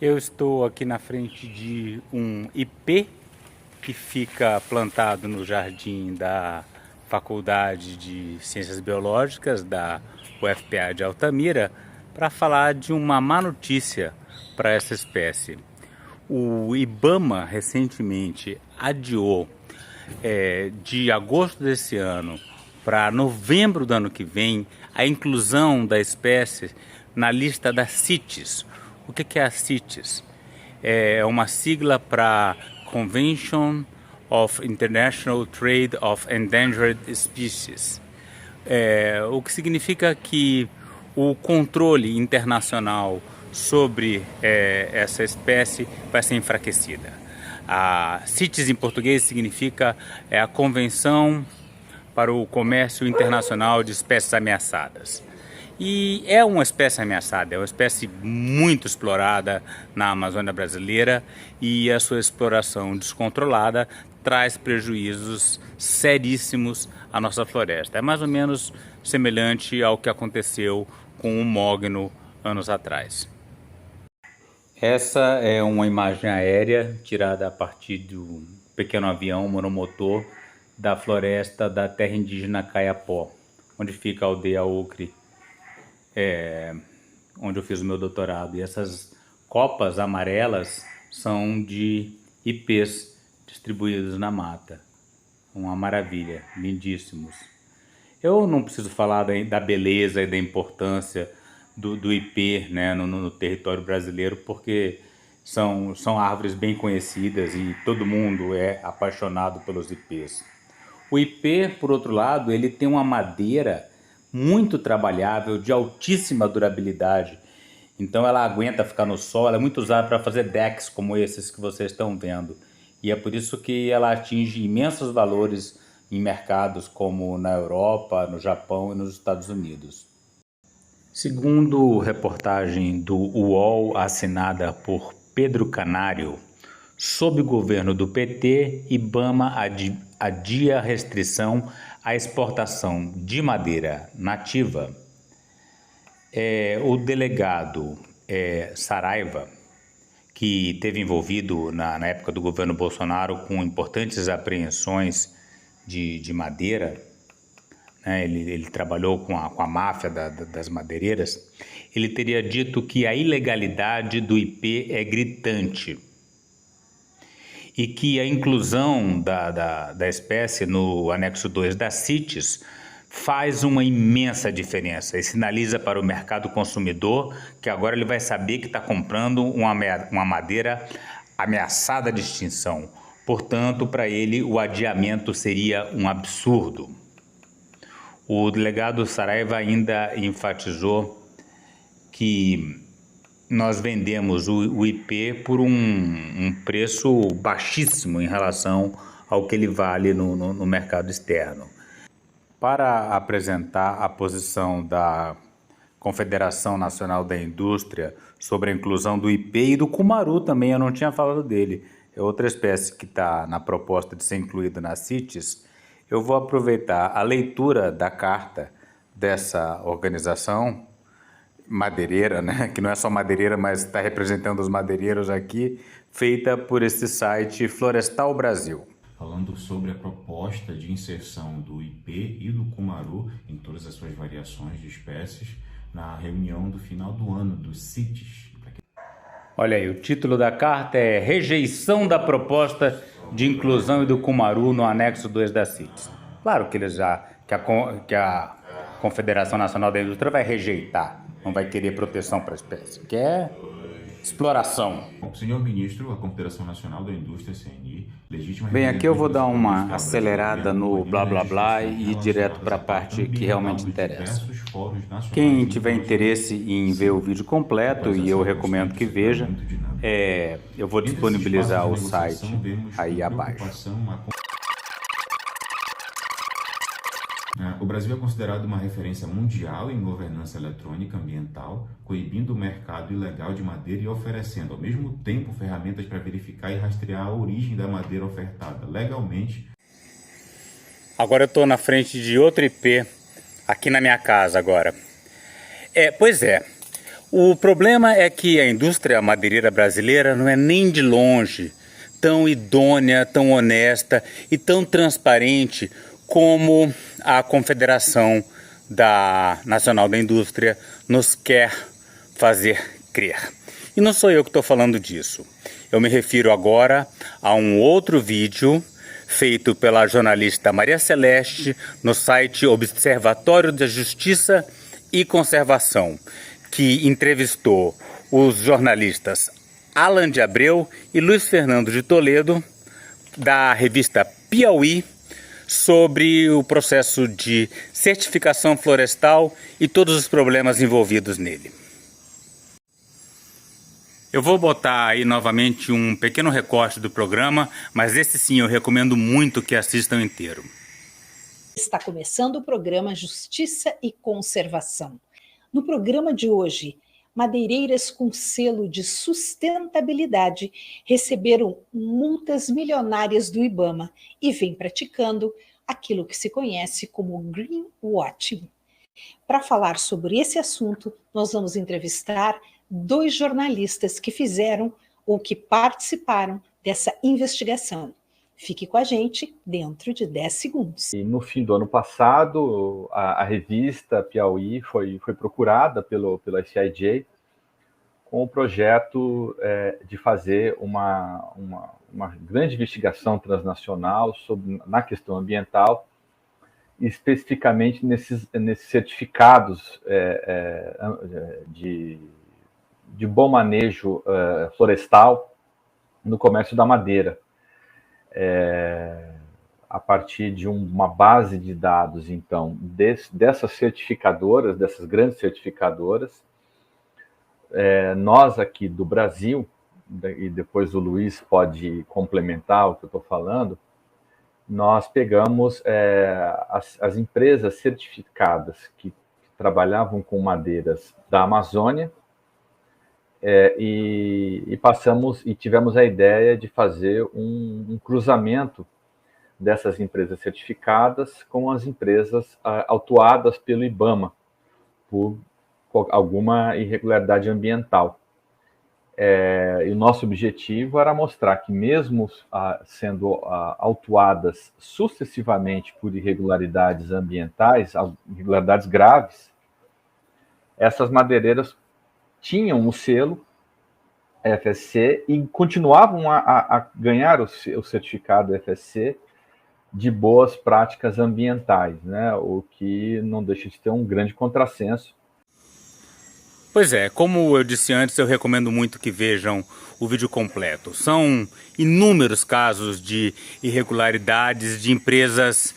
Eu estou aqui na frente de um ipê que fica plantado no jardim da Faculdade de Ciências Biológicas da UFPA de Altamira para falar de uma má notícia para essa espécie. O IBAMA recentemente adiou de agosto desse ano para novembro do ano que vem a inclusão da espécie na lista da CITES. O que é a CITES? É uma sigla para Convention of International Trade of Endangered Species, o que significa que o controle internacional sobre essa espécie vai ser enfraquecida. A CITES em português significa a Convenção para o Comércio Internacional de Espécies Ameaçadas. E é uma espécie ameaçada, é uma espécie muito explorada na Amazônia brasileira e a sua exploração descontrolada traz prejuízos seríssimos à nossa floresta. É mais ou menos semelhante ao que aconteceu com o mogno anos atrás. Essa é uma imagem aérea tirada a partir do pequeno avião monomotor da floresta da terra indígena Caiapó, onde fica a aldeia Ocre, onde eu fiz o meu doutorado. E essas copas amarelas são de ipês distribuídos na mata. Uma maravilha, lindíssimos. Eu não preciso falar da beleza e da importância do ipê, né, no território brasileiro, porque são árvores bem conhecidas e todo mundo é apaixonado pelos ipês. O ipê, por outro lado, ele tem uma madeira muito trabalhável, de altíssima durabilidade. Então ela aguenta ficar no sol, ela é muito usada para fazer decks como esses que vocês estão vendo. E é por isso que ela atinge imensos valores em mercados como na Europa, no Japão e nos Estados Unidos. Segundo reportagem do UOL assinada por Pedro Canário, sob o governo do PT, IBAMA adia restrição à exportação de madeira nativa. O delegado Saraiva, que esteve envolvido na época do governo Bolsonaro com importantes apreensões de madeira, né? Ele trabalhou com a máfia das madeireiras. Ele teria dito que a ilegalidade do ipê é gritante e que a inclusão da espécie no anexo 2 da CITES faz uma imensa diferença e sinaliza para o mercado consumidor que agora ele vai saber que está comprando uma madeira ameaçada de extinção. Portanto, para ele o adiamento seria um absurdo. O delegado Saraiva ainda enfatizou que nós vendemos o ipê por um preço baixíssimo em relação ao que ele vale no mercado externo. Para apresentar a posição da Confederação Nacional da Indústria sobre a inclusão do ipê e do cumaru também, eu não tinha falado dele, é outra espécie que está na proposta de ser incluída na CITES, eu vou aproveitar a leitura da carta dessa organização madeireira, né, que não é só madeireira, mas está representando os madeireiros aqui, feita por esse site Florestal Brasil. Falando sobre a proposta de inserção do ipê e do cumaru em todas as suas variações de espécies na reunião do final do ano do CITES. Olha aí, o título da carta é Rejeição da proposta de inclusão do cumaru no anexo 2 da CITES. Claro que que a Confederação Nacional da Indústria vai rejeitar, não vai querer proteção para a espécie, que é exploração. Senhor Ministro, a Confederação Nacional da Indústria, CNI, legítima... Bem, aqui eu vou dar uma acelerada no blá blá blá e ir direto para a parte que realmente interessa. Quem tiver interesse em ver o vídeo completo, e eu recomendo que veja, eu vou disponibilizar o site aí abaixo. O Brasil é considerado uma referência mundial em governança eletrônica ambiental, coibindo o mercado ilegal de madeira e oferecendo, ao mesmo tempo, ferramentas para verificar e rastrear a origem da madeira ofertada legalmente. Agora eu estou na frente de outro ipê, aqui na minha casa agora. Pois é, O problema é que a indústria madeireira brasileira não é nem de longe tão idônea, tão honesta e tão transparente como a Confederação Nacional da Indústria nos quer fazer crer. E não sou eu que estou falando disso. Eu me refiro agora a um outro vídeo feito pela jornalista Maria Celeste no site Observatório da Justiça e Conservação, que entrevistou os jornalistas Alan de Abreu e Luiz Fernando de Toledo, da revista Piauí, sobre o processo de certificação florestal e todos os problemas envolvidos nele. Eu vou botar aí novamente um pequeno recorte do programa, mas esse sim eu recomendo muito que assistam inteiro. Está começando o programa Justiça e Conservação. No programa de hoje, madeireiras com selo de sustentabilidade receberam multas milionárias do IBAMA e vêm praticando aquilo que se conhece como greenwashing. Para falar sobre esse assunto, nós vamos entrevistar 2 jornalistas que fizeram ou que participaram dessa investigação. Fique com a gente dentro de 10 segundos. E no fim do ano passado, a revista Piauí foi procurada pelo SIJ com o projeto de fazer uma grande investigação transnacional na questão ambiental, especificamente nesses certificados de bom manejo florestal no comércio da madeira. A partir de uma base de dados, então, dessas certificadoras, dessas grandes certificadoras, nós aqui do Brasil, e depois o Luiz pode complementar o que eu estou falando, nós pegamos as empresas certificadas que trabalhavam com madeiras da Amazônia, e tivemos a ideia de fazer um cruzamento dessas empresas certificadas com as empresas autuadas pelo IBAMA por alguma irregularidade ambiental. E o nosso objetivo era mostrar que mesmo sendo autuadas sucessivamente por irregularidades ambientais, irregularidades graves, essas madeireiras tinham o selo FSC e continuavam a ganhar o certificado FSC de boas práticas ambientais, né? O que não deixa de ter um grande contrassenso. Pois é, como eu disse antes, eu recomendo muito que vejam o vídeo completo. São inúmeros casos de irregularidades de empresas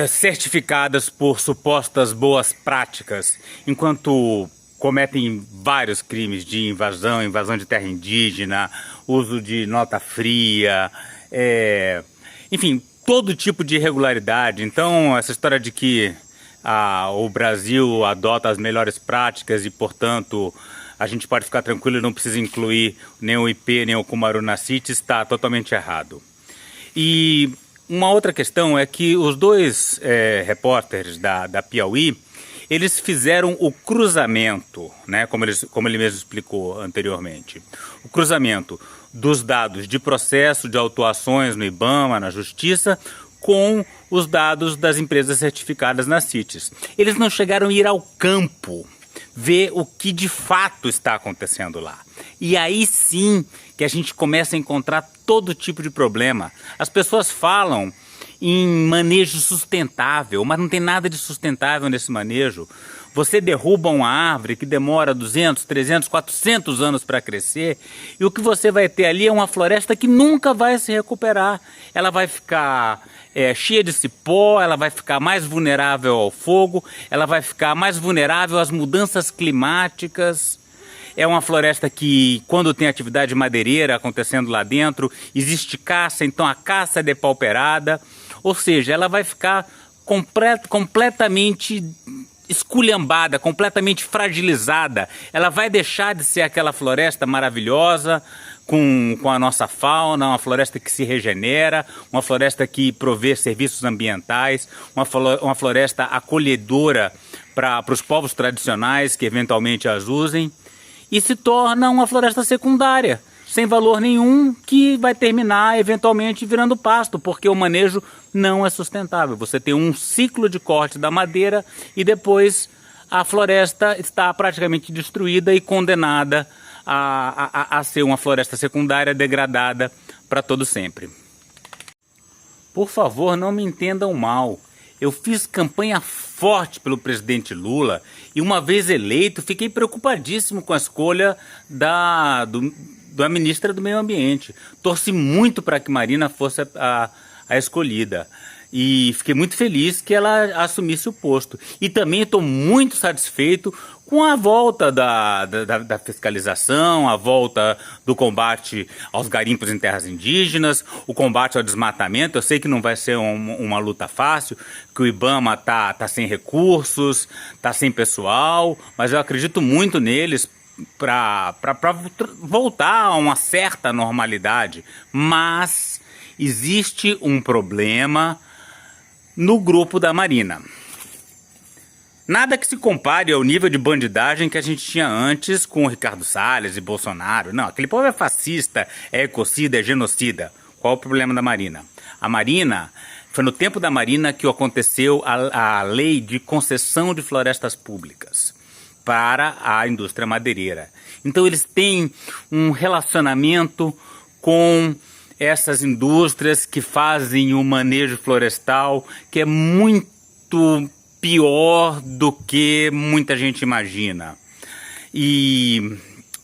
certificadas por supostas boas práticas, enquanto cometem vários crimes de invasão de terra indígena, uso de nota fria, enfim, todo tipo de irregularidade. Então, essa história de que o Brasil adota as melhores práticas e, portanto, a gente pode ficar tranquilo e não precisa incluir nem o IP, nem o Cumaru na CITES, está totalmente errado. E uma outra questão é que os 2 repórteres da Piauí, eles fizeram o cruzamento, né, como ele mesmo explicou anteriormente, o cruzamento dos dados de processo de autuações no IBAMA, na Justiça, com os dados das empresas certificadas na CITES. Eles não chegaram a ir ao campo, ver o que de fato está acontecendo lá. E aí sim que a gente começa a encontrar todo tipo de problema. As pessoas falam em manejo sustentável, mas não tem nada de sustentável nesse manejo. Você derruba uma árvore que demora 200, 300, 400 anos para crescer, e o que você vai ter ali é uma floresta que nunca vai se recuperar. Ela vai ficar cheia de cipó, ela vai ficar mais vulnerável ao fogo, ela vai ficar mais vulnerável às mudanças climáticas. É uma floresta que, quando tem atividade madeireira acontecendo lá dentro, existe caça, então a caça é depauperada. Ou seja, ela vai ficar completamente esculhambada, completamente fragilizada. Ela vai deixar de ser aquela floresta maravilhosa, com a nossa fauna, uma floresta que se regenera, uma floresta que provê serviços ambientais, uma floresta acolhedora para os povos tradicionais que eventualmente as usem, e se torna uma floresta secundária, sem valor nenhum, que vai terminar eventualmente virando pasto, porque o manejo não é sustentável. Você tem um ciclo de corte da madeira e depois a floresta está praticamente destruída e condenada a ser uma floresta secundária degradada para todo sempre. Por favor, não me entendam mal. Eu fiz campanha forte pelo presidente Lula e, uma vez eleito, fiquei preocupadíssimo com a escolha da ministra do Meio Ambiente. Torci muito para que Marina fosse a escolhida. E fiquei muito feliz que ela assumisse o posto. E também estou muito satisfeito com a volta da fiscalização, a volta do combate aos garimpos em terras indígenas, o combate ao desmatamento. Eu sei que não vai ser uma luta fácil, que o IBAMA tá sem recursos, tá sem pessoal, mas eu acredito muito neles para voltar a uma certa normalidade. Mas existe um problema no grupo da Marina. Nada que se compare ao nível de bandidagem que a gente tinha antes com o Ricardo Salles e Bolsonaro. Não, aquele povo é fascista, é ecocida, é genocida. Qual o problema da Marina? A Marina, foi no tempo da Marina que aconteceu a lei de concessão de florestas públicas para a indústria madeireira. Então eles têm um relacionamento com essas indústrias que fazem o manejo florestal, que é muito pior do que muita gente imagina. E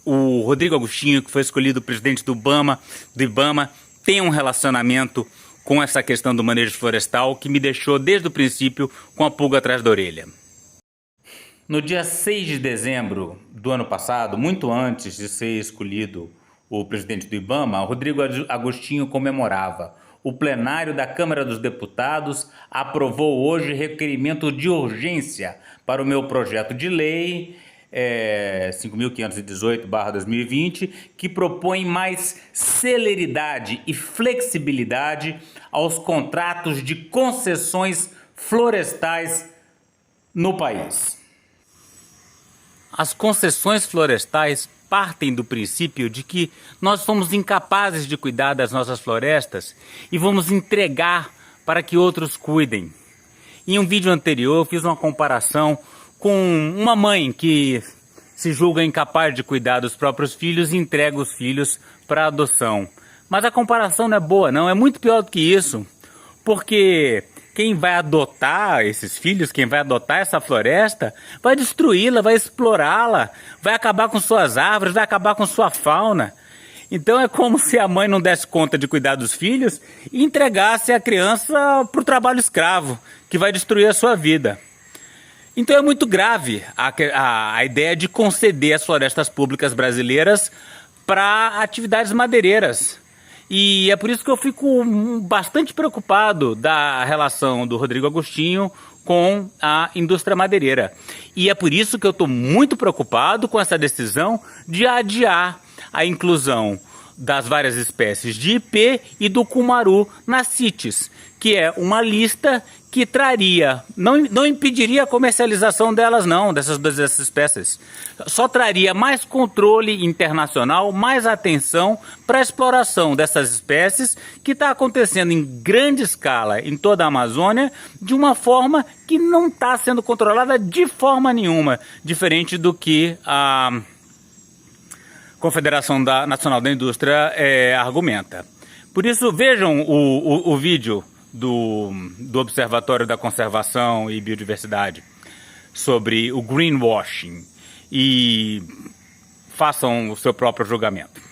o Rodrigo Agostinho, que foi escolhido presidente do IBAMA, tem um relacionamento com essa questão do manejo florestal que me deixou desde o princípio com a pulga atrás da orelha. No dia 6 de dezembro do ano passado, muito antes de ser escolhido o presidente do IBAMA, o Rodrigo Agostinho comemorava. O plenário da Câmara dos Deputados aprovou hoje requerimento de urgência para o meu projeto de lei 5.518/2020, que propõe mais celeridade e flexibilidade aos contratos de concessões florestais no país. As concessões florestais partem do princípio de que nós somos incapazes de cuidar das nossas florestas e vamos entregar para que outros cuidem. Em um vídeo anterior eu fiz uma comparação com uma mãe que se julga incapaz de cuidar dos próprios filhos e entrega os filhos para adoção. Mas a comparação não é boa, não, é muito pior do que isso, porque quem vai adotar esses filhos, quem vai adotar essa floresta, vai destruí-la, vai explorá-la, vai acabar com suas árvores, vai acabar com sua fauna. Então é como se a mãe não desse conta de cuidar dos filhos e entregasse a criança para o trabalho escravo, que vai destruir a sua vida. Então é muito grave a ideia de conceder as florestas públicas brasileiras para atividades madeireiras. E é por isso que eu fico bastante preocupado da relação do Rodrigo Agostinho com a indústria madeireira. E é por isso que eu estou muito preocupado com essa decisão de adiar a inclusão das várias espécies de ipê e do cumaru nas CITES, que é uma lista que traria, não impediria a comercialização delas não, dessas espécies. Só traria mais controle internacional, mais atenção para a exploração dessas espécies que está acontecendo em grande escala em toda a Amazônia, de uma forma que não está sendo controlada de forma nenhuma, diferente do que a Confederação Nacional da Indústria argumenta. Por isso, vejam o vídeo do Observatório da Conservação e Biodiversidade sobre o greenwashing e façam o seu próprio julgamento.